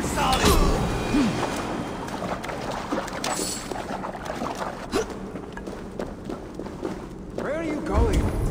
rock solid! Where are you going?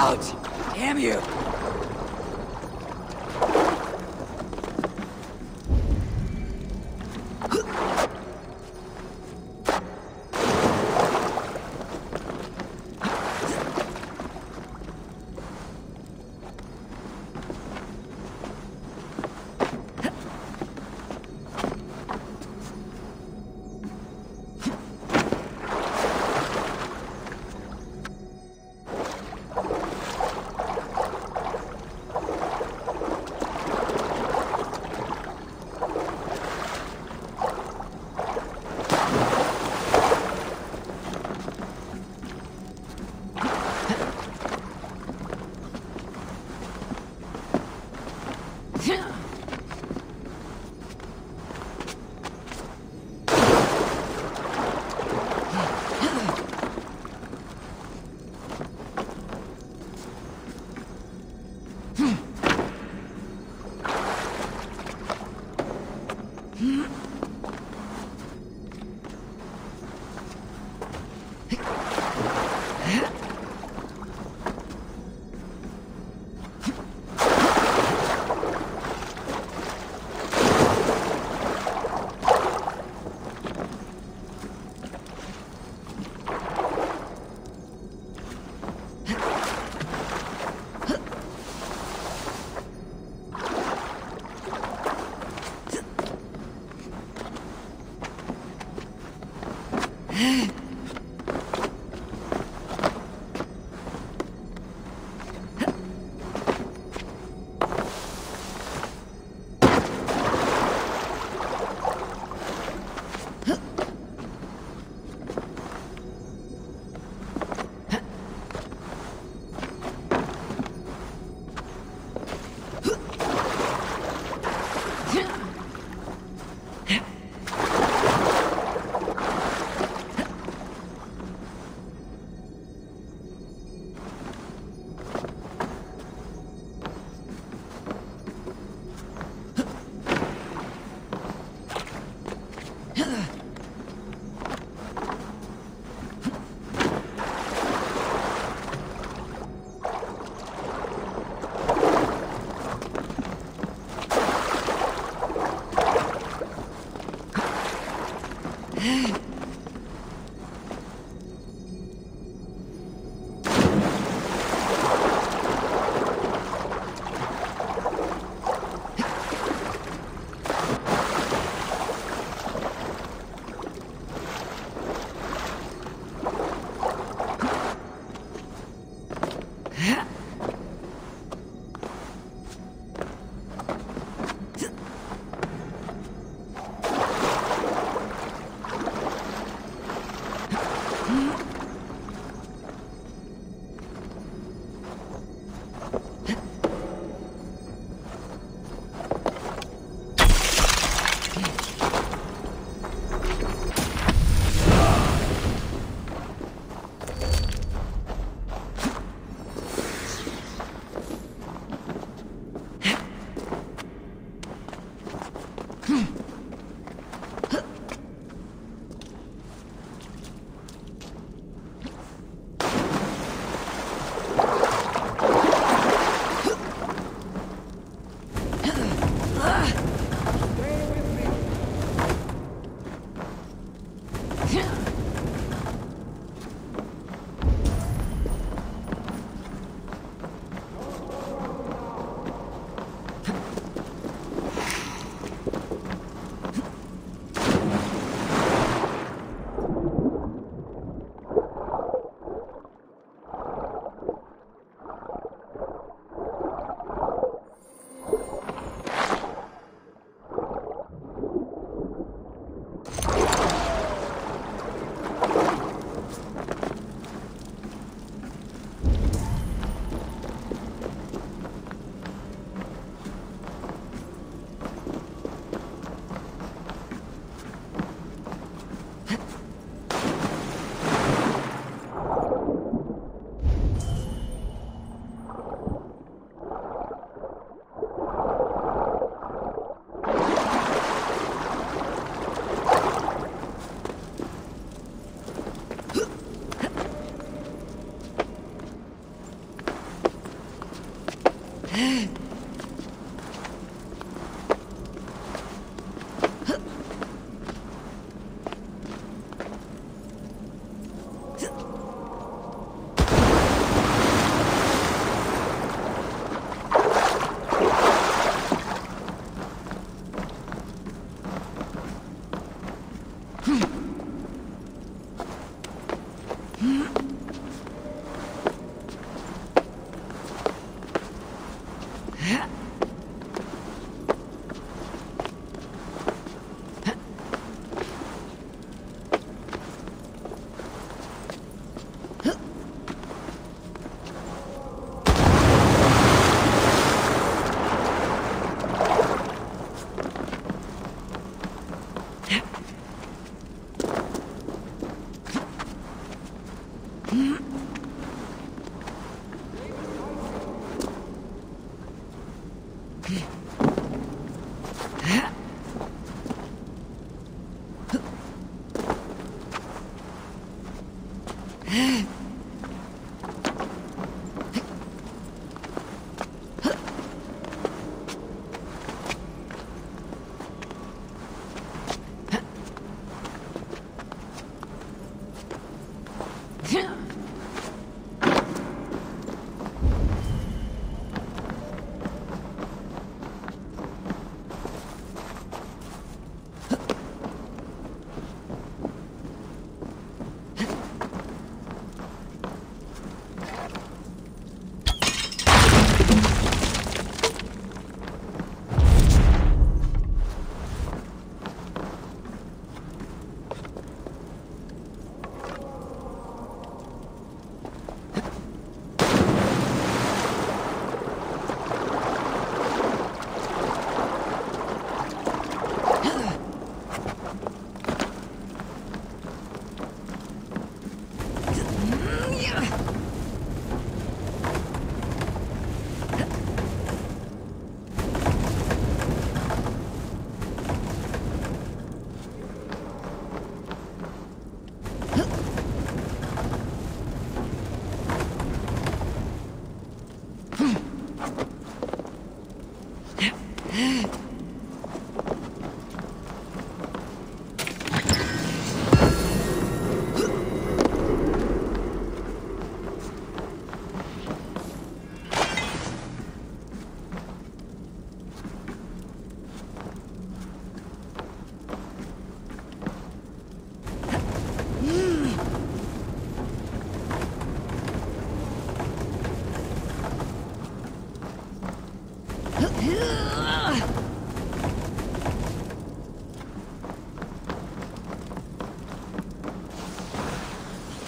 Ouch! Damn you!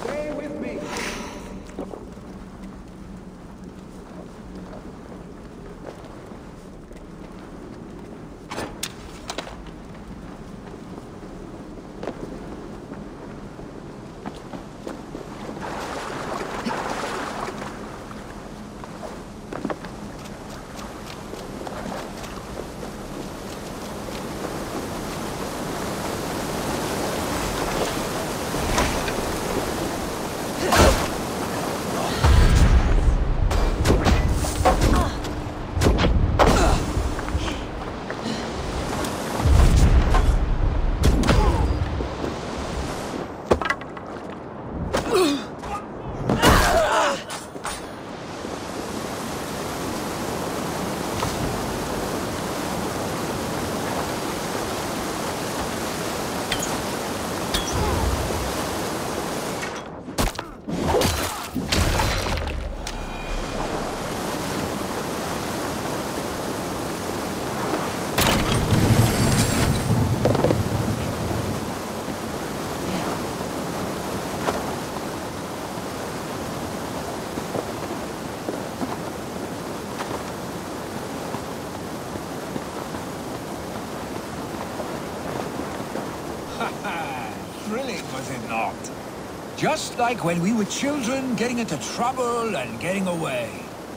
Stay with me. Thrilling, was it not? Just like when we were children, getting into trouble and getting away.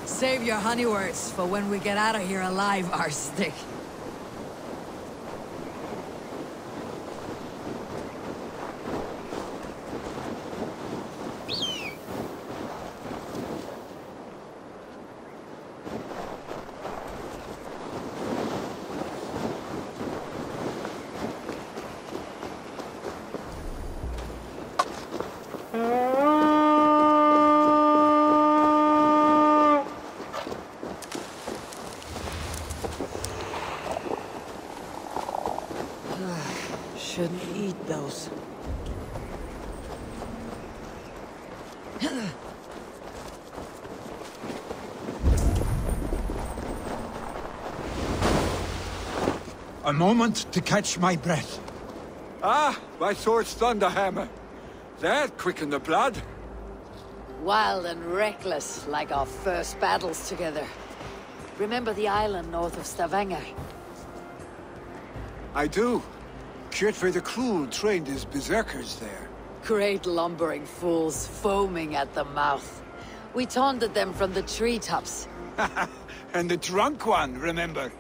Save your honey words for when we get out of here alive, Arstic. Shouldn't eat those. A moment to catch my breath. Ah, my sword's thunderhammer. That quickened the blood. Wild and reckless, like our first battles together. Remember the island north of Stavanger? I do. Kjotve the Cruel trained his berserkers there. Great lumbering fools, foaming at the mouth. We taunted them from the treetops. And the drunk one, remember?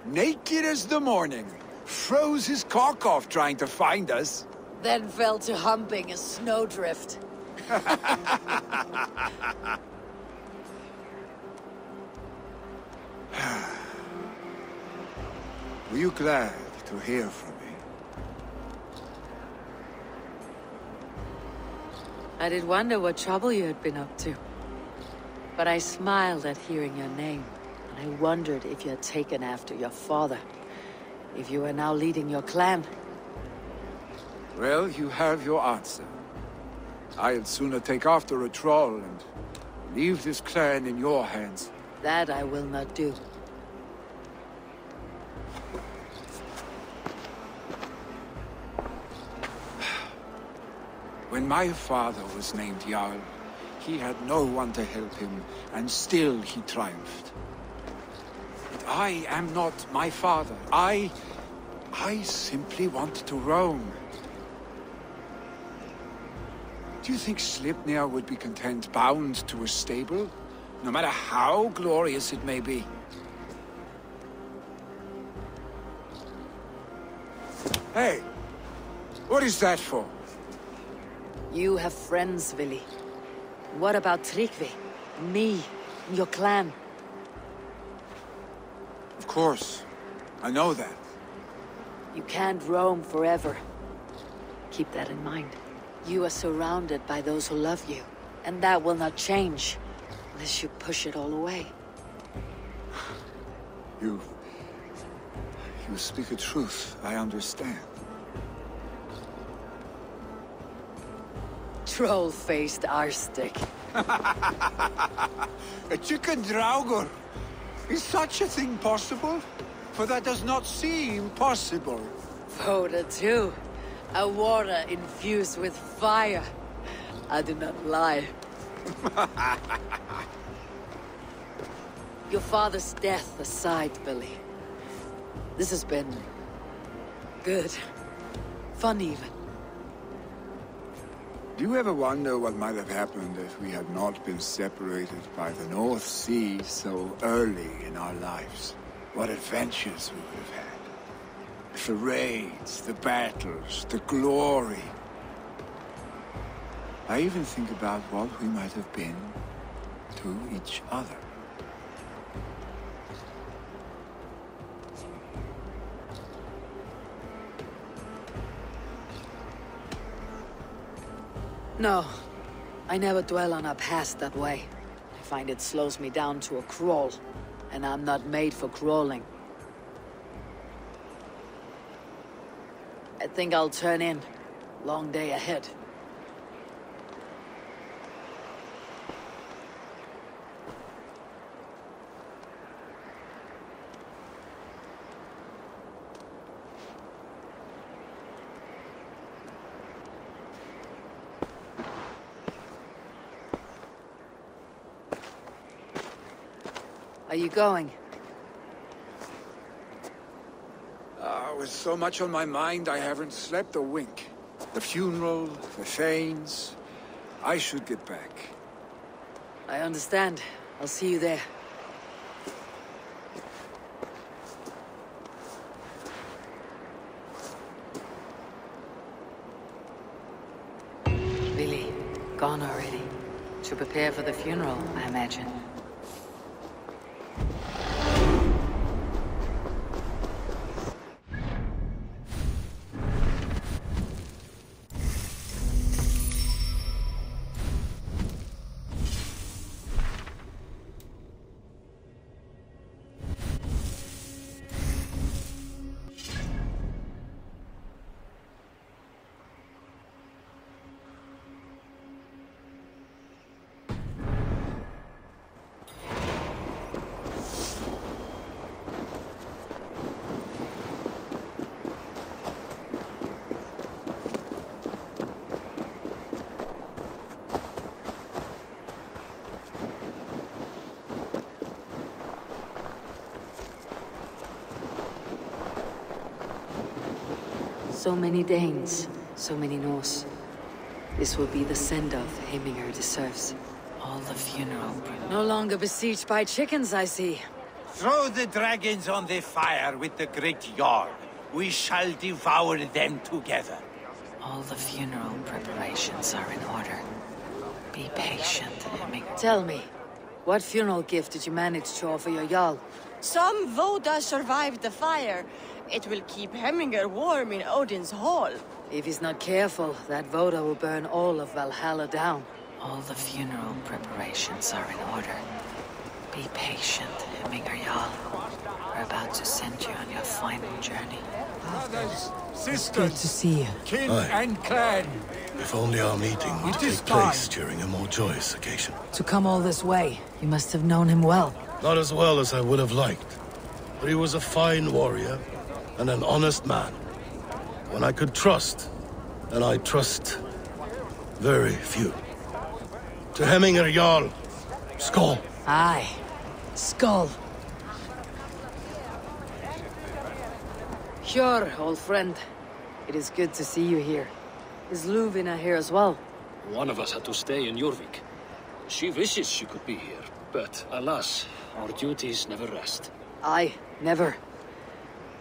Naked as the morning. Froze his cock off trying to find us. Then fell to humping a snowdrift. Were you glad to hear from me? I did wonder what trouble you had been up to. But I smiled at hearing your name, and I wondered if you had taken after your father. If you were now leading your clan. Well, you have your answer. I'd sooner take after a troll and leave this clan in your hands. That I will not do. When my father was named Jarl, he had no one to help him, and still he triumphed. But I am not my father. I simply want to roam. Do you think Sleipnir would be content bound to a stable, no matter how glorious it may be? Hey, what is that for? You have friends, Vili. What about Tryggvi? Me? Your clan? Of course. I know that. You can't roam forever. Keep that in mind. You are surrounded by those who love you, and that will not change unless you push it all away. You speak a truth. I understand. Troll-faced arstick. A chicken draugr. Is such a thing possible? For that does not seem possible. Voda too. A water infused with fire. I do not lie. Your father's death aside, Billy. This has been... good. Fun even. Do you ever wonder what might have happened if we had not been separated by the North Sea so early in our lives? What adventures we would have had. The raids, the battles, the glory. I even think about what we might have been to each other. No, I never dwell on our past that way. I find it slows me down to a crawl, and I'm not made for crawling. I think I'll turn in. Long day ahead. Are you going? With so much on my mind, I haven't slept a wink. The funeral, the Thanes... I should get back. I understand. I'll see you there. Billy, gone already. To prepare for the funeral, I imagine. So many Danes, so many Norse. This will be the send-off Heminger deserves. All the funeral. No longer besieged by chickens, I see. Throw the dragons on the fire with the great Jarl. We shall devour them together. All the funeral preparations are in order. Be patient, Heminger. Tell me, what funeral gift did you manage to offer your Jarl? Some Voda survived the fire. It will keep Heminger warm in Odin's hall. If he's not careful, that Voda will burn all of Valhalla down. All the funeral preparations are in order. Be patient, Heminger Jarl. We're about to send you on your final journey. Brothers, sisters, Good to see you. kin Aye. and clan. If only our meeting would It take is place time. during a more joyous occasion. To come all this way, you must have known him well. Not as well as I would have liked, but he was a fine warrior and an honest man. One I could trust, and I trust very few. To Heminger Jarl, Skål. Aye. Skull. Sure, old friend. It is good to see you here. Is Luvina here as well? One of us had to stay in Jorvik. She wishes she could be here, but alas, our duties never rest. Aye, never.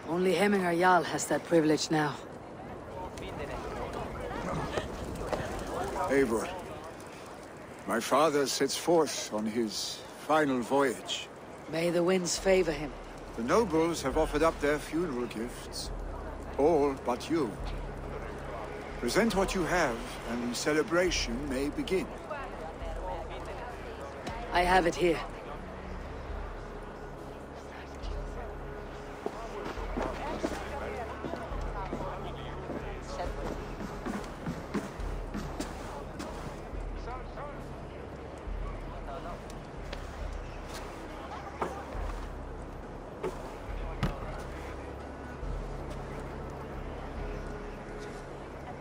Only Heminger Jarl has that privilege now. Eivor, my father sets forth on his final voyage. May the winds favor him. The nobles have offered up their funeral gifts. All but you. Present what you have, and the celebration may begin. I have it here.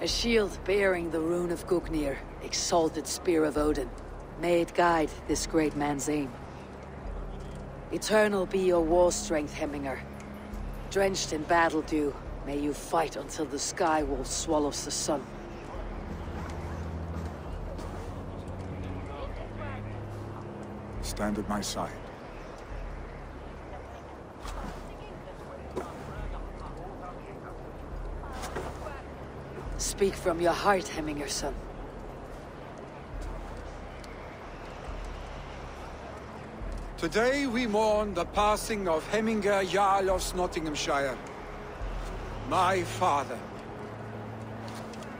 A shield bearing the rune of Gugnir, exalted spear of Odin. May it guide this great man's aim. Eternal be your war strength, Hemminger. Drenched in battle dew, may you fight until the sky wall swallows the sun. Stand at my side. Speak from your heart, Hemminger, son. Today we mourn the passing of Hemminger Jarl of Nottinghamshire. My father.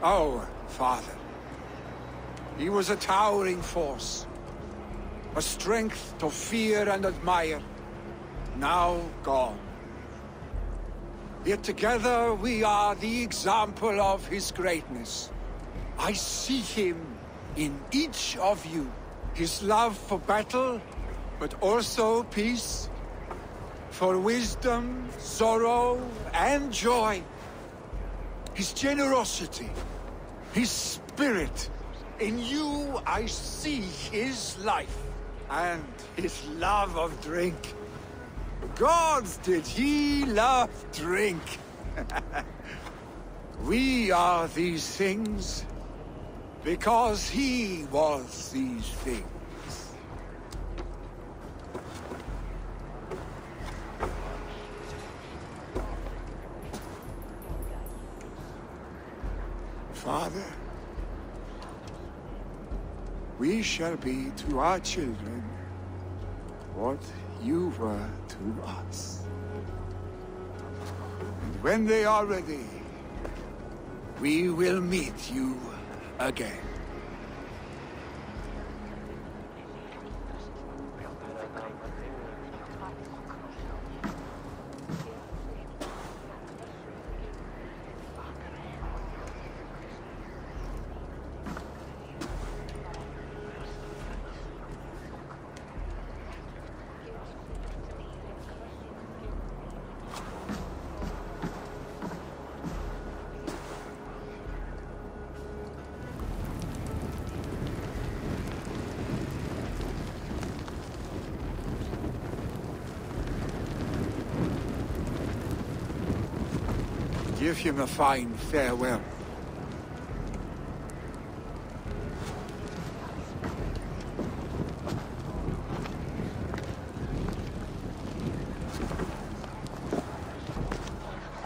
Our father. He was a towering force. A strength to fear and admire. Now gone. Yet together we are the example of his greatness. I see him in each of you. His love for battle, but also peace. For wisdom, sorrow, and joy. His generosity, his spirit. In you I see his life, and his love of drink. Gods, did he love drink! We are these things because he was these things. Father, we shall be to our children what you were to us. And when they are ready, we will meet you again. Give him a fine farewell.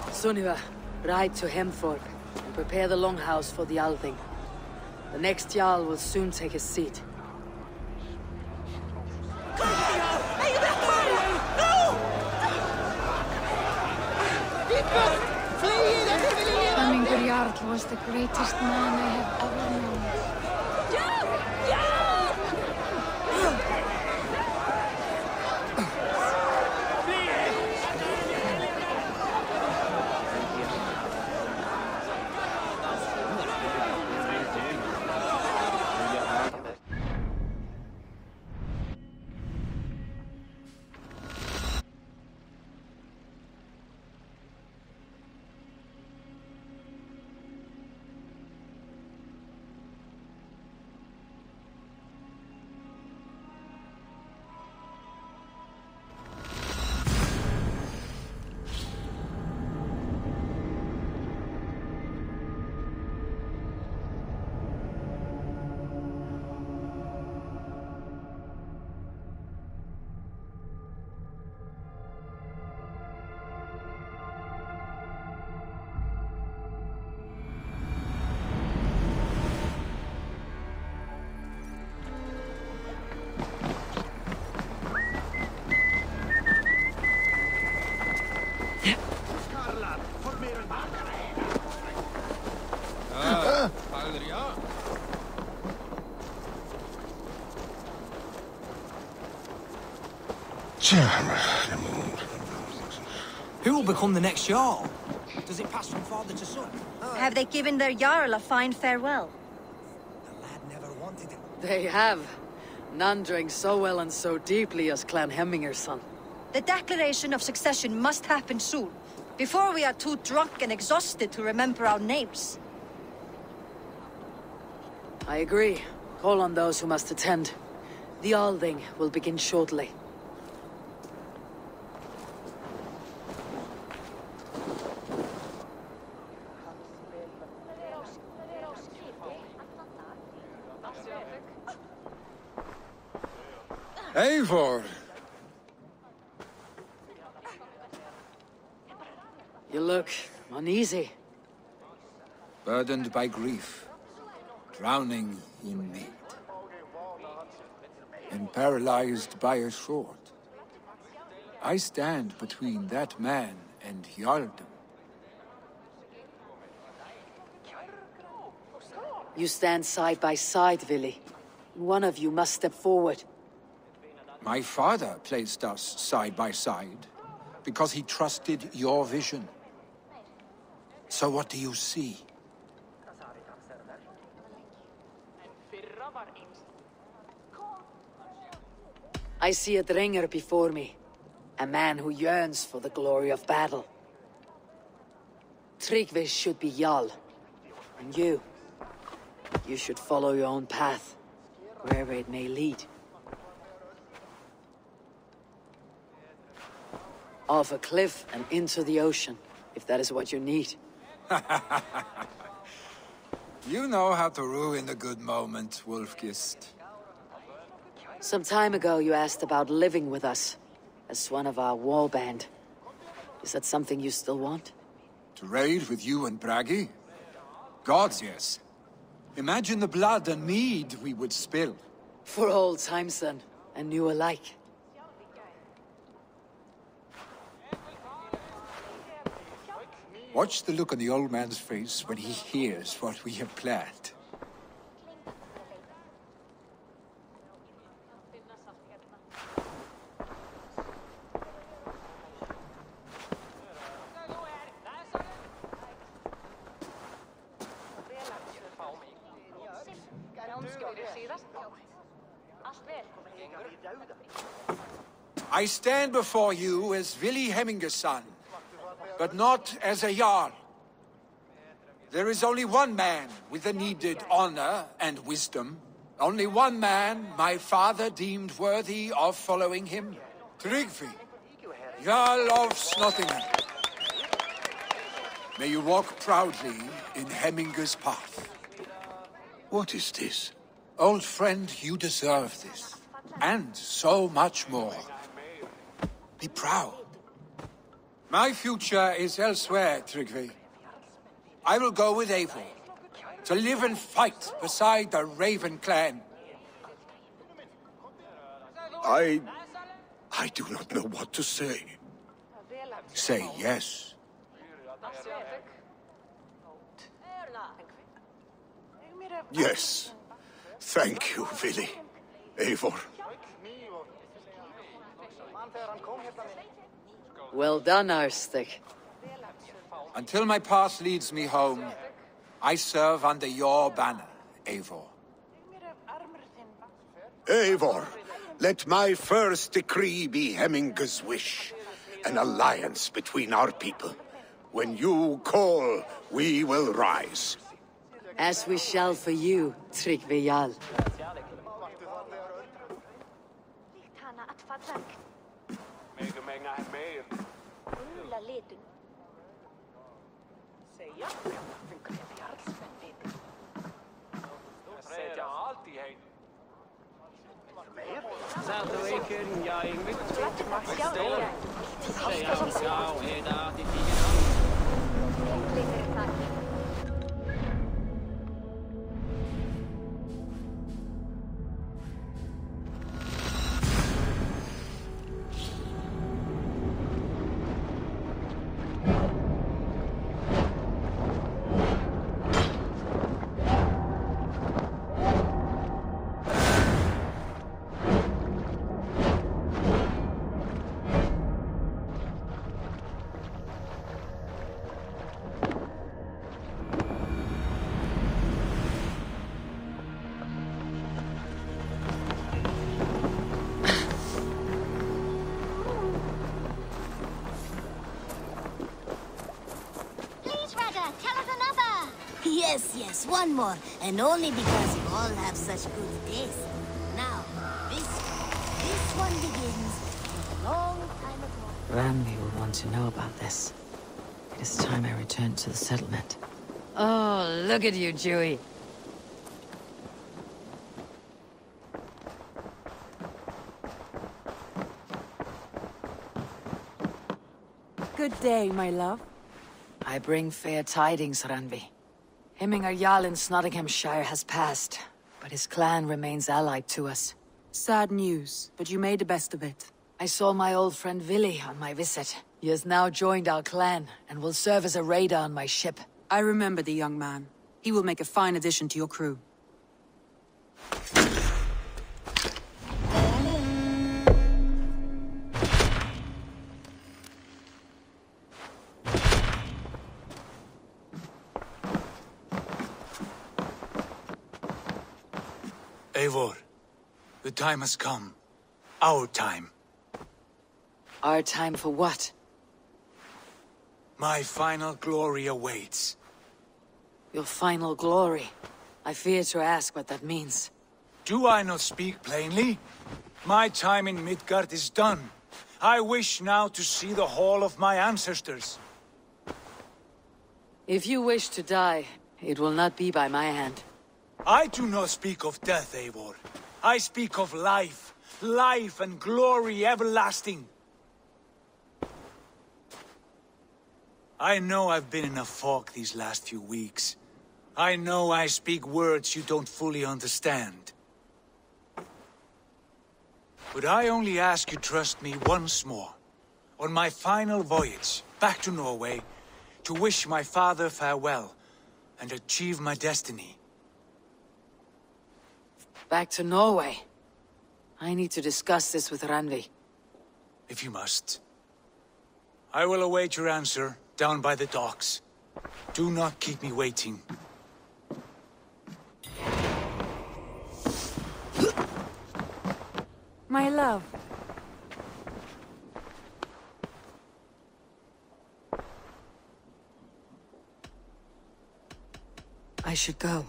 Sunniva, ride to Hemthorpe and prepare the longhouse for the Althing. The next Jarl will soon take his seat. Hemminger Jarl was the greatest man I have ever known. Who will become the next Jarl? Does it pass from father to son? Have they given their Jarl a fine farewell? The lad never wanted it. They have. None drank so well and so deeply as Clan Hemminger's son. The declaration of succession must happen soon, before we are too drunk and exhausted to remember our names. I agree. Call on those who must attend. The Alding will begin shortly. Eivor! You look uneasy. Burdened by grief, drowning in need, and paralyzed by a sword. I stand between that man and Jarldom. You stand side by side, Vili. One of you must step forward. My father placed us side by side because he trusted your vision. So what do you see? I see a Dringer before me. A man who yearns for the glory of battle. Tryggvi should be Jarl. And you should follow your own path, wherever it may lead. Off a cliff and into the ocean, if that is what you need. You know how to ruin a good moment, Wolfgist. Some time ago you asked about living with us, as one of our war band. Is that something you still want? To raid with you and Bragi? Gods, yes. Imagine the blood and mead we would spill. For old times then, and new alike. Watch the look on the old man's face when he hears what we have planned. I stand before you as Vili Hemminger's son, but not as a Jarl. There is only one man with the needed honor and wisdom. Only one man my father deemed worthy of following him. Tryggvi, Jarl of Snottingham. May you walk proudly in Hemminger's path. What is this? Old friend, you deserve this. And so much more. Be proud. My future is elsewhere, Tryggvi. I will go with Eivor, to live and fight beside the Raven clan. I do not know what to say. Say yes. Yes. Thank you, Vili. Eivor. Well done, Arstig. Until my path leads me home, I serve under your banner, Eivor. Eivor, let my first decree be Hemminger's wish. An alliance between our people. When you call, we will rise. As we shall for you, Tryggvi Jarl. Yes, yes, one more. And only because you all have such good taste. Now, this one begins a long time ago. Ranvi will want to know about this. It is time I returned to the settlement. Oh, look at you, Dewey. Good day, my love. I bring fair tidings, Ranvi. Hemminger Jarl in Nottinghamshire has passed, but his clan remains allied to us. Sad news, but you made the best of it. I saw my old friend Willi on my visit. He has now joined our clan, and will serve as a raider on my ship. I remember the young man. He will make a fine addition to your crew. Eivor, the time has come. Our time. Our time for what? My final glory awaits. Your final glory. I fear to ask what that means. Do I not speak plainly? My time in Midgard is done. I wish now to see the hall of my ancestors. If you wish to die, it will not be by my hand. I do not speak of death, Eivor. I speak of life. Life and glory everlasting. I know I've been in a fog these last few weeks. I know I speak words you don't fully understand. But I only ask you trust me once more. On my final voyage, back to Norway, to wish my father farewell, and achieve my destiny. Back to Norway. I need to discuss this with Ranvi. If you must. I will await your answer, down by the docks. Do not keep me waiting. My love. I should go.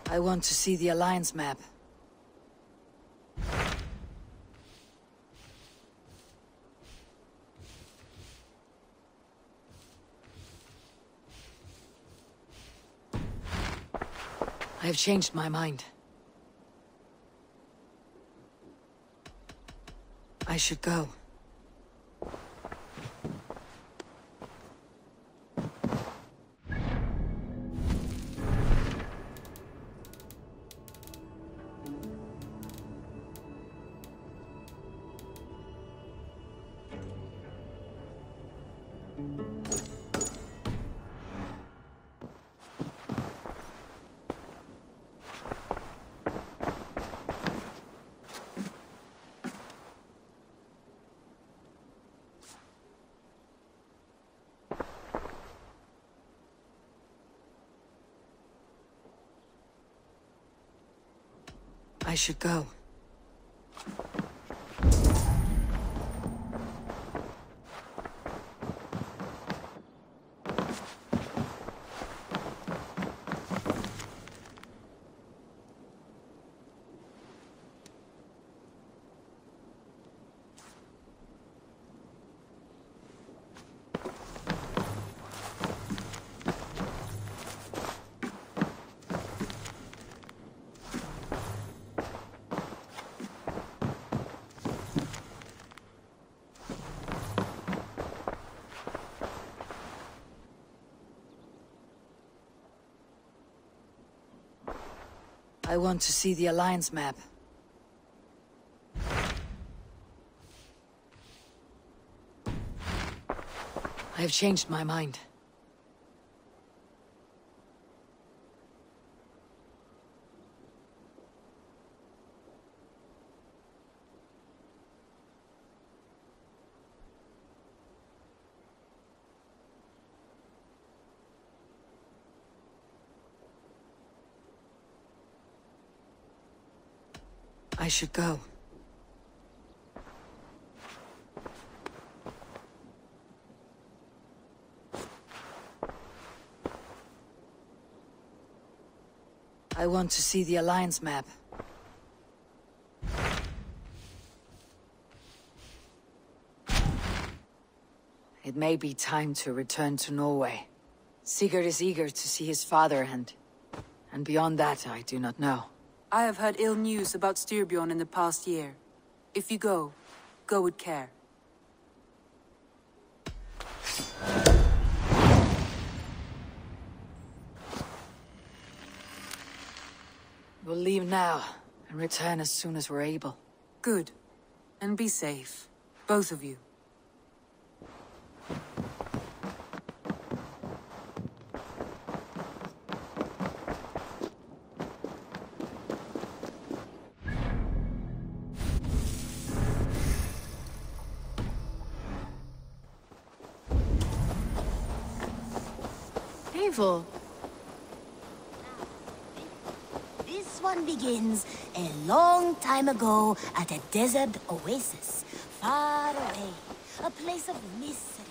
I want to see the Alliance map. I have changed my mind. I should go. I should go. I want to see the Alliance map. I have changed my mind. I should go. I want to see the Alliance map. It may be time to return to Norway. Sigurd is eager to see his father, and beyond that, I do not know. I have heard ill news about Styrbjorn in the past year. If you go, go with care. We'll leave now, and return as soon as we're able. Good. And be safe. Both of you. Evil. This one begins a long time ago at a desert oasis, far away. A place of mystery,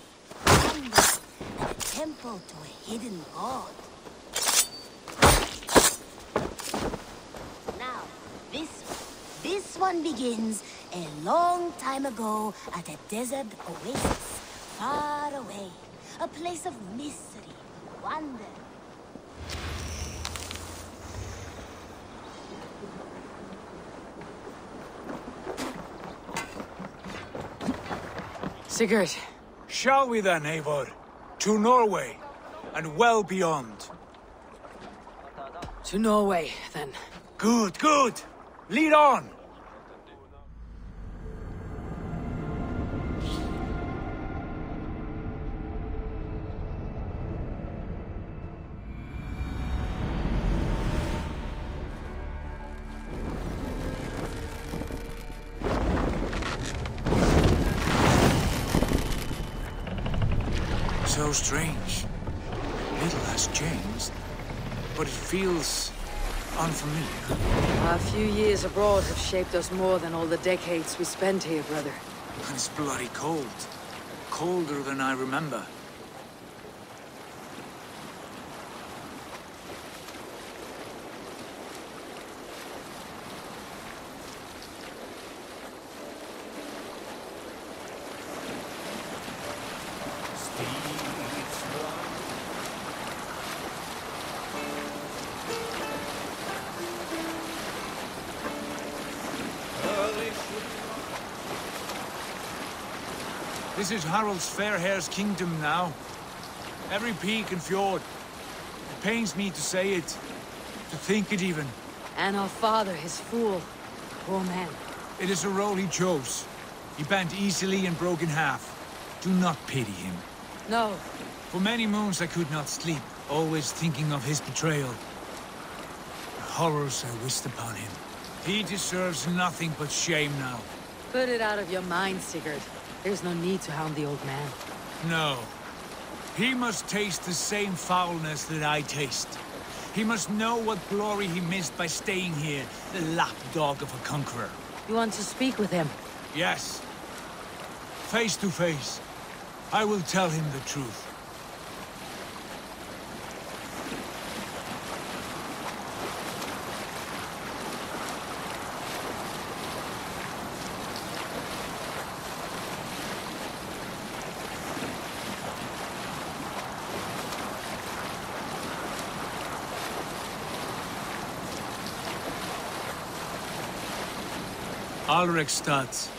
wonder, and a temple to a hidden god. Now, this one begins a long time ago at a desert oasis, far away. A place of mystery, wonder. Sigurd. Shall we then, Eivor? To Norway, and well beyond. To Norway, then. Good, good! Lead on! So strange. Little has changed, but it feels unfamiliar. A few years abroad have shaped us more than all the decades we spent here, brother. And it's bloody cold. Colder than I remember. This is Harald's Fairhair's kingdom now. Every peak and fjord. It pains me to say it, to think it even. And our father, his fool. Poor man. It is a role he chose. He bent easily and broke in half. Do not pity him. No. For many moons I could not sleep, always thinking of his betrayal. The horrors I wished upon him. He deserves nothing but shame now. Put it out of your mind, Sigurd. There's no need to hound the old man. No. He must taste the same foulness that I taste. He must know what glory he missed by staying here, the lapdog of a conqueror. You want to speak with him? Yes. Face to face. I will tell him the truth. Alrekstad.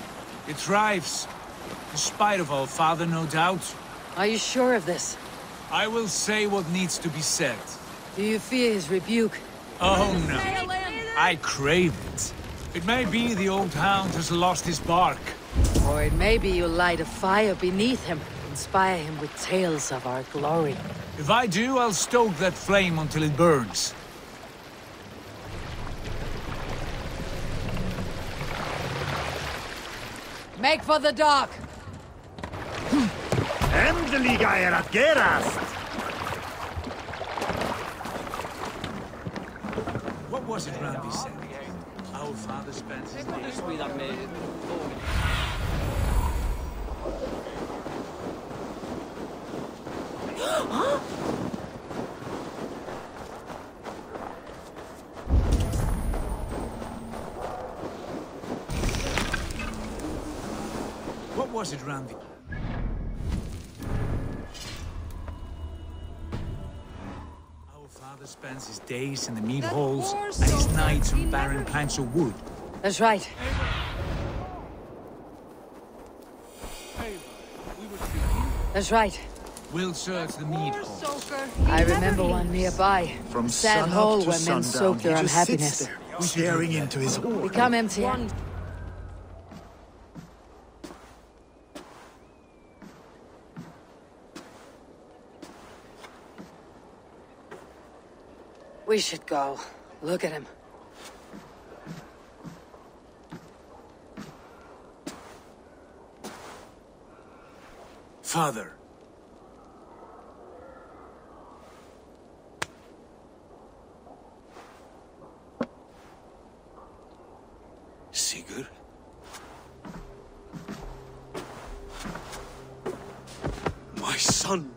It thrives. In spite of our father, no doubt. Are you sure of this? I will say what needs to be said. Do you fear his rebuke? Oh no. I crave it. It may be the old hound has lost his bark. Or it may be you'll light a fire beneath him, inspire him with tales of our glory. If I do, I'll stoke that flame until it burns. Make for the dock! Endelig er at gerast! What was it Randy said? Our father spends his days... What was it, Randy? Our father spends his days in the mead halls and his nights on barren planks of wood. That's right. That's right. We'll search the mead halls. I remember one nearby. From sad sun hole up to where men sundown, soak their he just unhappiness. sits there, staring into his oar. Become empty. We should go. Look at him. Father. Sigurd? My son,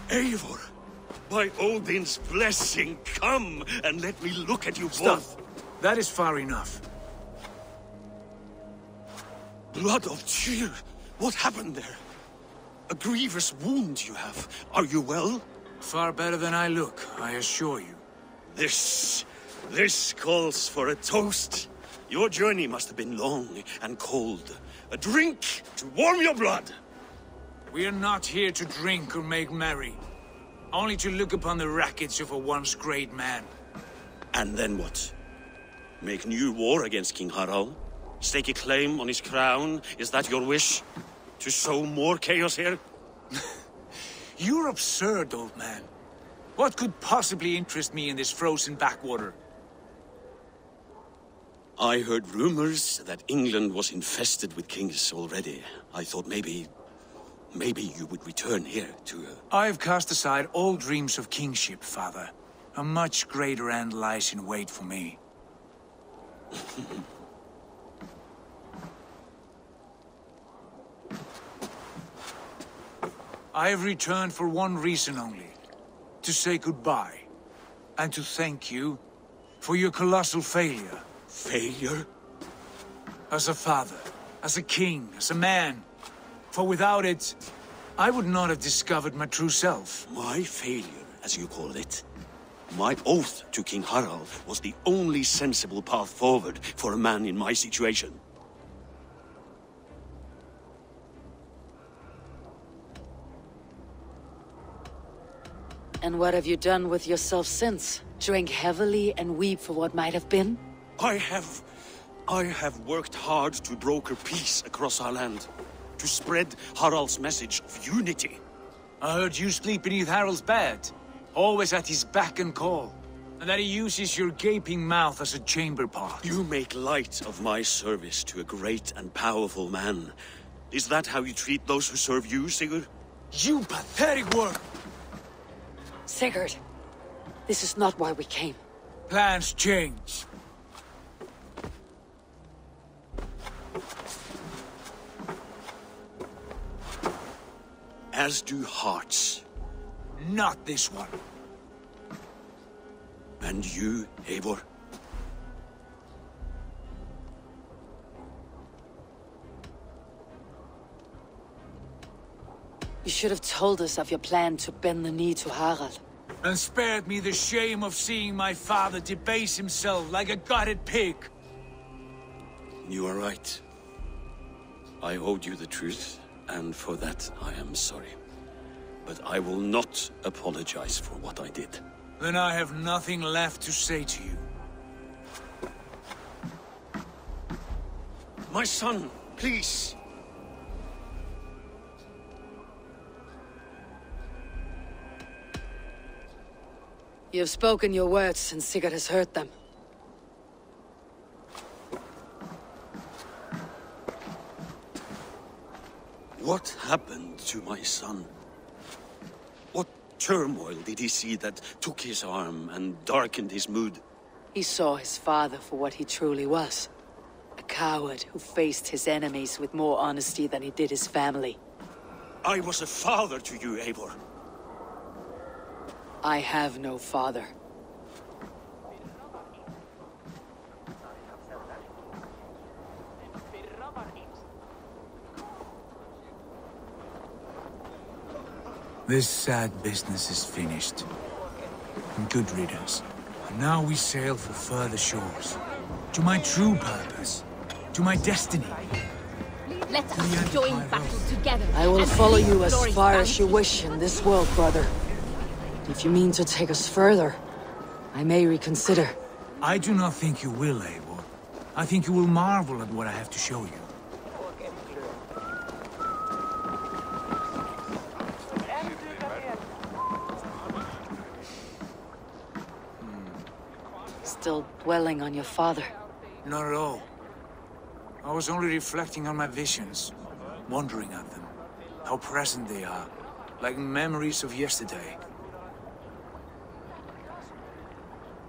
Eivor! By Odin's blessing, come and let me look at you both. That is far enough. Blood of Tyr! What happened there? A grievous wound you have. Are you well? Far better than I look, I assure you. This calls for a toast. Your journey must have been long and cold. A drink to warm your blood. We are not here to drink or make merry. Only to look upon the wreckage of a once great man. And then what? Make new war against King Harald? Stake a claim on his crown? Is that your wish? To sow more chaos here? You're absurd, old man. What could possibly interest me in this frozen backwater? I heard rumors that England was infested with kings already. I thought maybe you would return here to... I've cast aside all dreams of kingship, father. A much greater end lies in wait for me. I have returned for one reason only. To say goodbye. And to thank you for your colossal failure. Failure? As a father, as a king, as a man. For without it, I would not have discovered my true self. My failure, as you call it. My oath to King Harald was the only sensible path forward for a man in my situation. And what have you done with yourself since? Drink heavily and weep for what might have been? I have worked hard to broker peace across our land. To spread Harald's message of unity. I heard you sleep beneath Harald's bed. Always at his beck and call. And that he uses your gaping mouth as a chamber pot. You make light of my service to a great and powerful man. Is that how you treat those who serve you, Sigurd? You pathetic work! Sigurd, this is not why we came. Plans change. As do hearts. Not this one. And you, Eivor? You should have told us of your plan to bend the knee to Harald. And spared me the shame of seeing my father debase himself like a gutted pig. You are right. I owed you the truth, and for that I am sorry. But I will not apologize for what I did. Then I have nothing left to say to you. My son, please. You have spoken your words, and Sigurd has heard them. What happened to my son? What turmoil did he see that took his arm and darkened his mood? He saw his father for what he truly was. A coward who faced his enemies with more honesty than he did his family. I was a father to you, Eivor. I have no father. This sad business is finished. And good riddance. And now we sail for further shores. To my true purpose. To my destiny. Let us join battle together. I will follow you as far as you wish in this world, brother. If you mean to take us further, I may reconsider. I do not think you will, Eivor. I think you will marvel at what I have to show you. Still dwelling on your father? Not at all. I was only reflecting on my visions, wondering at them. How present they are, like memories of yesterday.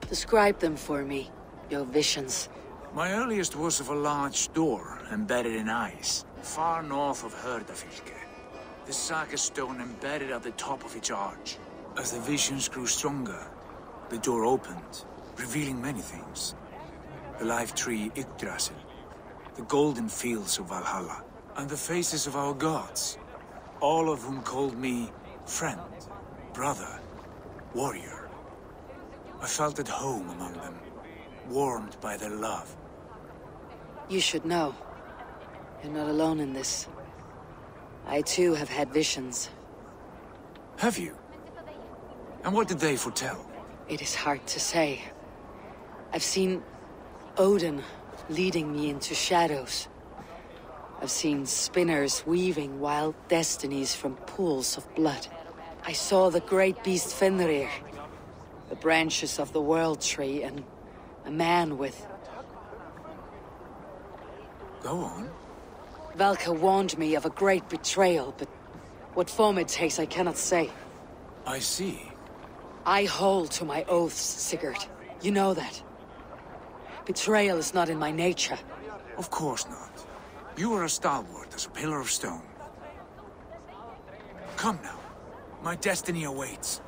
Describe them for me, your visions. My earliest was of a large door embedded in ice, far north of Herdafylke. The saga stone embedded at the top of its arch. As the visions grew stronger, the door opened, revealing many things. The life tree Yggdrasil, the golden fields of Valhalla, and the faces of our gods, all of whom called me friend, brother, warrior. I felt at home among them, warmed by their love. You should know. You're not alone in this. I too have had visions. Have you? And what did they foretell? It is hard to say. I've seen Odin leading me into shadows. I've seen spinners weaving wild destinies from pools of blood. I saw the great beast Fenrir, the branches of the World Tree, and a man with... Go on. Valka warned me of a great betrayal, but what form it takes I cannot say. I see. I hold to my oaths, Sigurd. You know that. Betrayal is not in my nature. Of course not. You are as stalwart as a pillar of stone. Come now. My destiny awaits.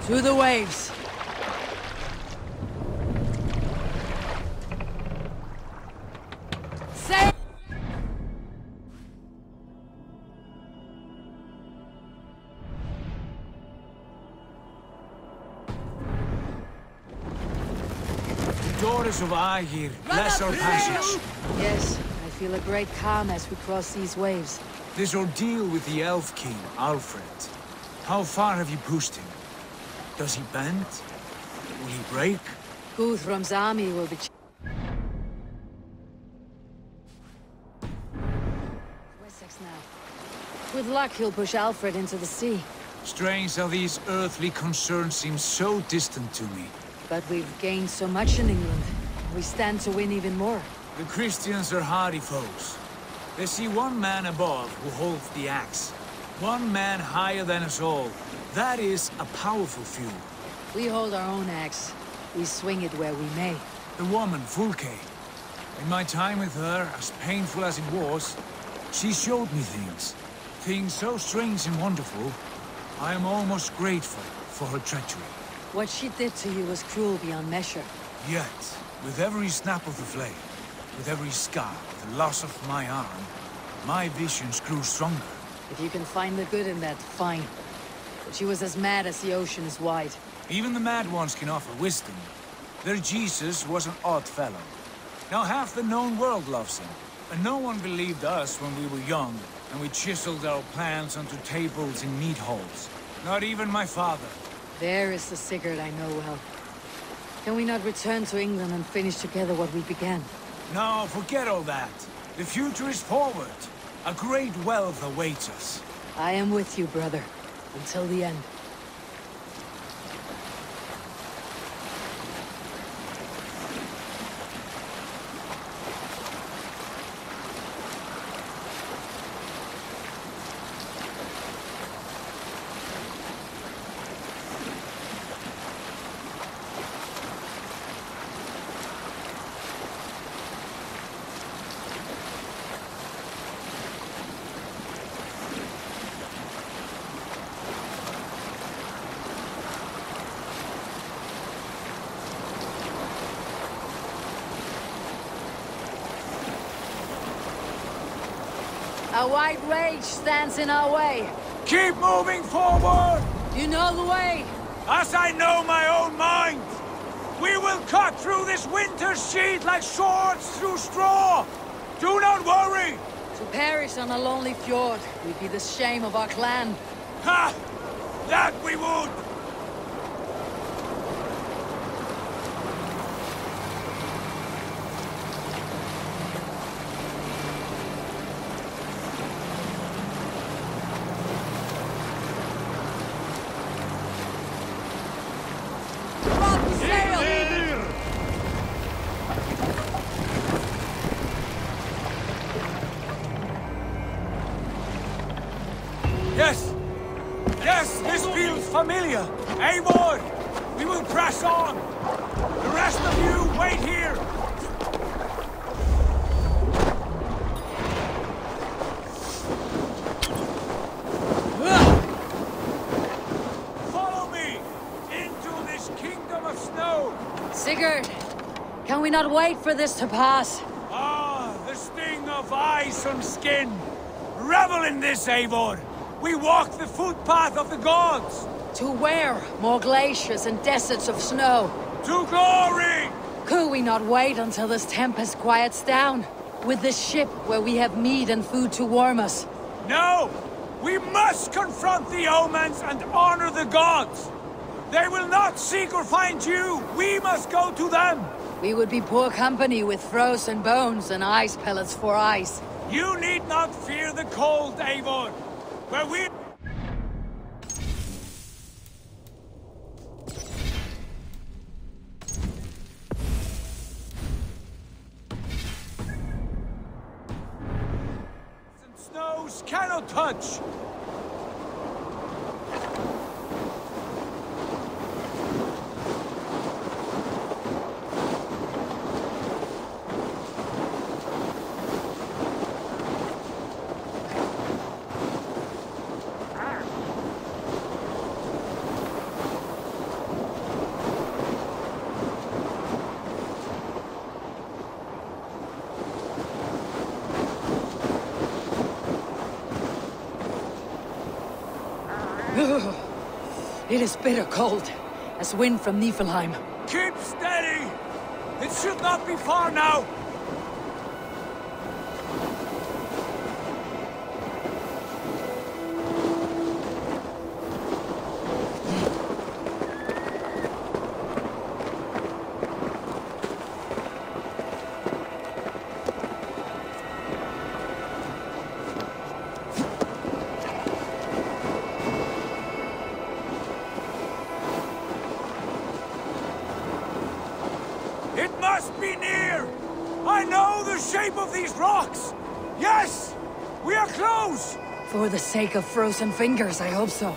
To the waves! Sail! The daughters of Aegir bless our passage. Yes, I feel a great calm as we cross these waves. This ordeal with the Elf King, Alfred. How far have you pushed him? Does he bend? Will he break? Guthrum's army will be... Wessex now. With luck, he'll push Alfred into the sea. Strange how these earthly concerns seem so distant to me. But we've gained so much in England. We stand to win even more. The Christians are hardy foes. They see one man above who holds the axe. One man higher than us all. That is a powerful feud. We hold our own axe. We swing it where we may. The woman, Fulke. In my time with her, as painful as it was, she showed me things. Things so strange and wonderful, I am almost grateful for her treachery. What she did to you was cruel beyond measure. Yet, with every snap of the flame, with every scar, the loss of my arm, my visions grew stronger. If you can find the good in that, fine. But she was as mad as the ocean is wide. Even the mad ones can offer wisdom. Their Jesus was an odd fellow. Now half the known world loves him. And no one believed us when we were young, and we chiseled our plans onto tables in meat halls. Not even my father. There is the Sigurd I know well. Can we not return to England and finish together what we began? No, forget all that. The future is forward. A great wealth awaits us. I am with you, brother. Until the end. A white rage stands in our way. Keep moving forward! You know the way! As I know my own mind! We will cut through this winter's sheet like swords through straw! Do not worry! To perish on a lonely fjord would be the shame of our clan. Ha! That we would! Yes! Yes, this feels familiar! Eivor! We will press on! The rest of you, wait here! Follow me! Into this kingdom of snow! Sigurd! Can we not wait for this to pass? Ah, the sting of ice on skin! Revel in this, Eivor! We walk the footpath of the gods! To where? More glaciers and deserts of snow. To glory! Could we not wait until this tempest quiets down? With this ship where we have meat and food to warm us? No! We must confront the omens and honor the gods! They will not seek or find you! We must go to them! We would be poor company with frozen bones and ice pellets for eyes. You need not fear the cold, Eivor! Where we... snows cannot touch! It is bitter cold, as wind from Niflheim. Keep steady! It should not be far now! It must be near! I know the shape of these rocks! Yes! We are close! For the sake of frozen fingers, I hope so.